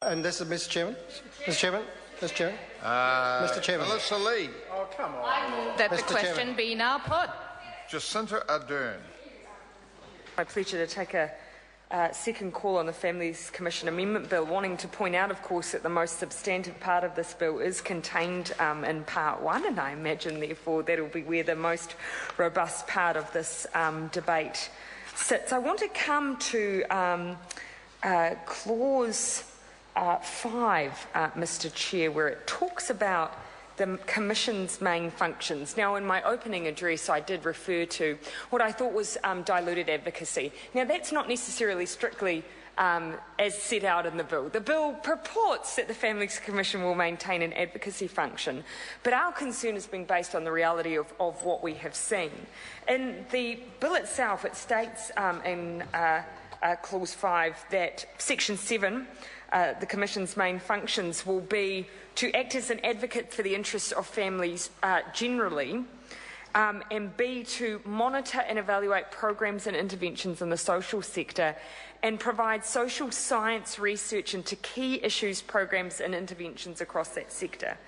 And this is Mr. Chairman. Mr. Chairman. Mr. Chairman. Mr. Chairman. Melissa Lee. Oh, come on. I move that the question Chairman. be now put. Jacinta Ardern. My pleasure to take a second call on the Families Commission Amendment Bill, wanting to point out, of course, that the most substantive part of this bill is contained in Part 1, and I imagine, therefore, that will be where the most robust part of this debate sits. I want to come to Clause 5, Mr. Chair, where it talks about the Commission's main functions. Now, in my opening address, I did refer to what I thought was diluted advocacy. Now, that's not necessarily strictly as set out in the bill. The bill purports that the Families Commission will maintain an advocacy function, but our concern has been based on the reality of what we have seen. In the bill itself, it states in Clause 5 that Section 7, the Commission's main functions will be to act as an advocate for the interests of families generally, and B, to monitor and evaluate programs and interventions in the social sector and provide social science research into key issues, programs and interventions across that sector.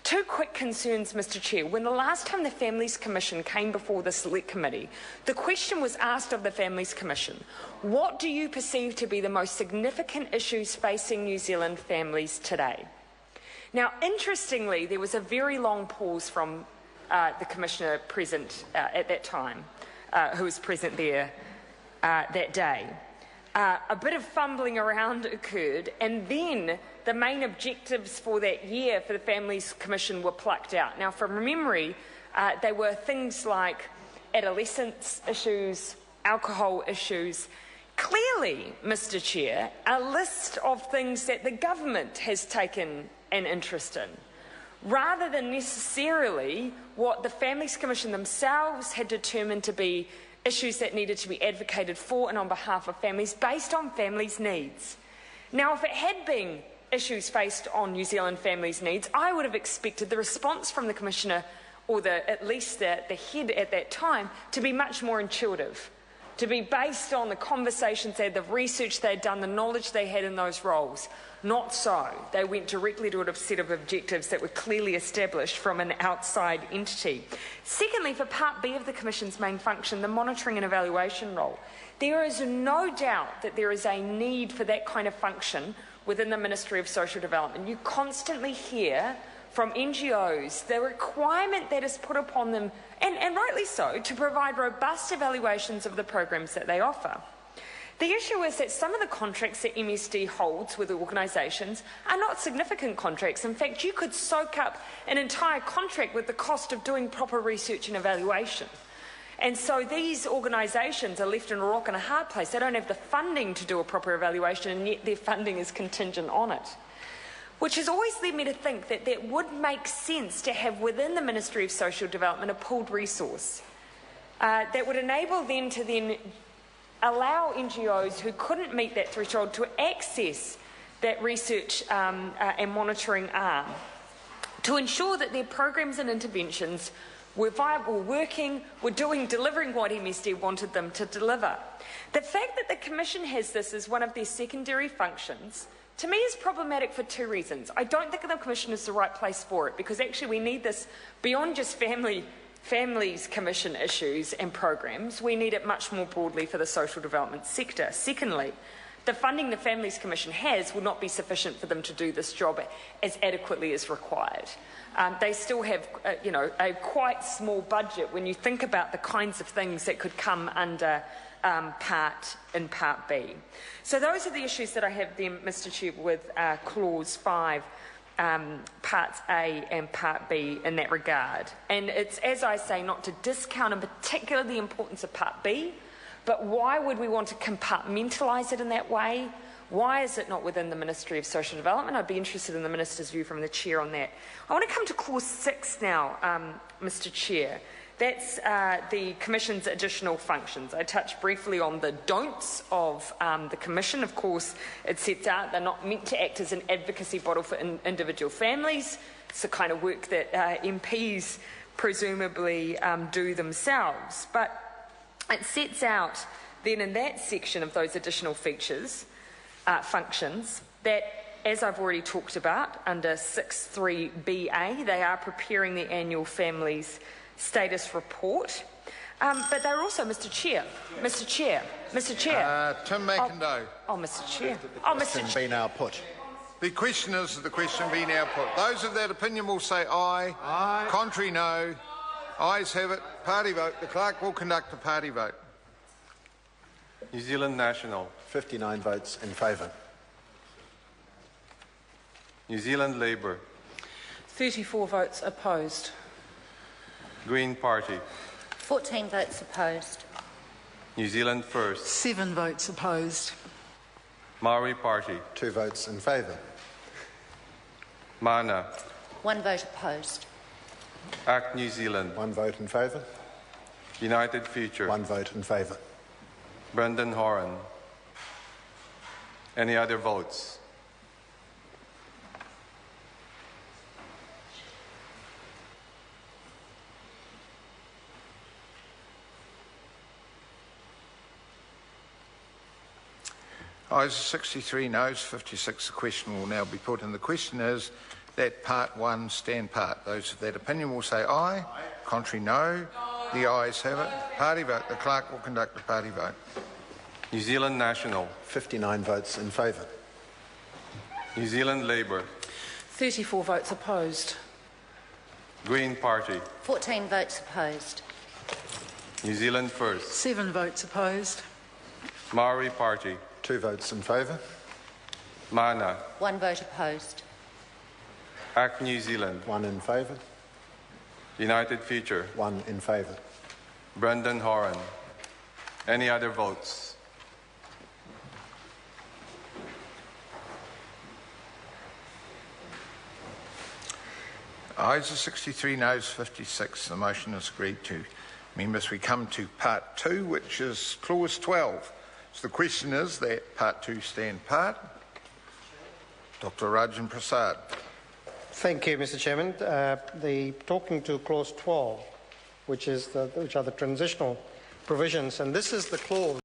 Two quick concerns, Mr. Chair. When the last time the Families Commission came before the Select Committee, the question was asked of the Families Commission, what do you perceive to be the most significant issues facing New Zealand families today? Now, interestingly, there was a very long pause from the Commissioner present at that time, who was present there that day. A bit of fumbling around occurred, and then the main objectives for that year for the Families Commission were plucked out. Now, from memory, they were things like adolescence issues, alcohol issues. Clearly, Mr. Chair, a list of things that the government has taken an interest in, rather than necessarily what the Families Commission themselves had determined to be issues that needed to be advocated for and on behalf of families based on families' needs. Now, if it had been issues faced on New Zealand families' needs, I would have expected the response from the Commissioner, or at least the head at that time, to be much more intuitive, to be based on the conversations they had, the research they had done, the knowledge they had in those roles. Not so. They went directly to a set of objectives that were clearly established from an outside entity. Secondly, for Part B of the Commission's main function, the monitoring and evaluation role, there is no doubt that there is a need for that kind of function within the Ministry of Social Development. You constantly hear from NGOs the requirement that is put upon them, and rightly so, to provide robust evaluations of the programs that they offer. The issue is that some of the contracts that MSD holds with organisations are not significant contracts. In fact, you could soak up an entire contract with the cost of doing proper research and evaluation. And so these organisations are left in a rock and a hard place. They don't have the funding to do a proper evaluation, and yet their funding is contingent on it. Which has always led me to think that that would make sense to have within the Ministry of Social Development a pooled resource that would enable them to then allow NGOs who couldn't meet that threshold to access that research and monitoring arm to ensure that their programs and interventions were viable, working, were delivering what MSD wanted them to deliver. The fact that the Commission has this as one of their secondary functions, to me, is problematic for two reasons. I don't think the Commission is the right place for it, because actually we need this beyond just Families Commission issues and programs. We need it much more broadly for the social development sector. Secondly, the funding the Families Commission has will not be sufficient for them to do this job as adequately as required. They still have, a quite small budget when you think about the kinds of things that could come under Part B. So those are the issues that I have then, Mr. Chair, with Clause 5. Parts A and Part B in that regard. And it's, as I say, not to discount in particular the importance of Part B, but why would we want to compartmentalise it in that way? Why is it not within the Ministry of Social Development? I'd be interested in the Minister's view from the Chair on that. I want to come to Clause 6 now, Mr. Chair. That's the Commission's additional functions. I touched briefly on the don'ts of the Commission. Of course, it sets out they're not meant to act as an advocacy body for individual families. It's the kind of work that MPs presumably do themselves. But it sets out then in that section of those additional features, functions, that as I've already talked about, under 6.3BA, they are preparing the annual Families Status Report. But they're also, Mr Chair, Tim McIndoe. Mr Chair. Mr Chair. Be now put. The question is, the question be now put. Those of that opinion will say aye. Aye. Contrary, no. Ayes have it. Party vote. The clerk will conduct a party vote. New Zealand National. 59 votes in favour. New Zealand Labour. 34 votes opposed. Green Party. 14 votes opposed. New Zealand First. 7 votes opposed. Maori Party. 2 votes in favour. Mana. 1 vote opposed. Act New Zealand. 1 vote in favour. United Future. 1 vote in favour. Brendan Horan. Any other votes? Ayes 63, noes 56. The question will now be put, and the question is that part 1 stand part. Those of that opinion will say aye. Aye. Contrary, no. The ayes have it. Party vote. The clerk will conduct the party vote. New Zealand National. 59 votes in favour. New Zealand Labour. 34 votes opposed. Green Party. 14 votes opposed. New Zealand First. 7 votes opposed. Maori Party. 2 votes in favour. Mana. 1 vote opposed. Act New Zealand. 1 in favour. United Future. 1 in favour. Brendan Horan. Any other votes? Ayes 63, noes 56. The motion is agreed to. Members, we come to part 2, which is clause 12. So the question is that part 2 stand part. Dr. Rajan Prasad. Thank you, Mr Chairman. Talking to clause 12, which are the transitional provisions, and this is the clause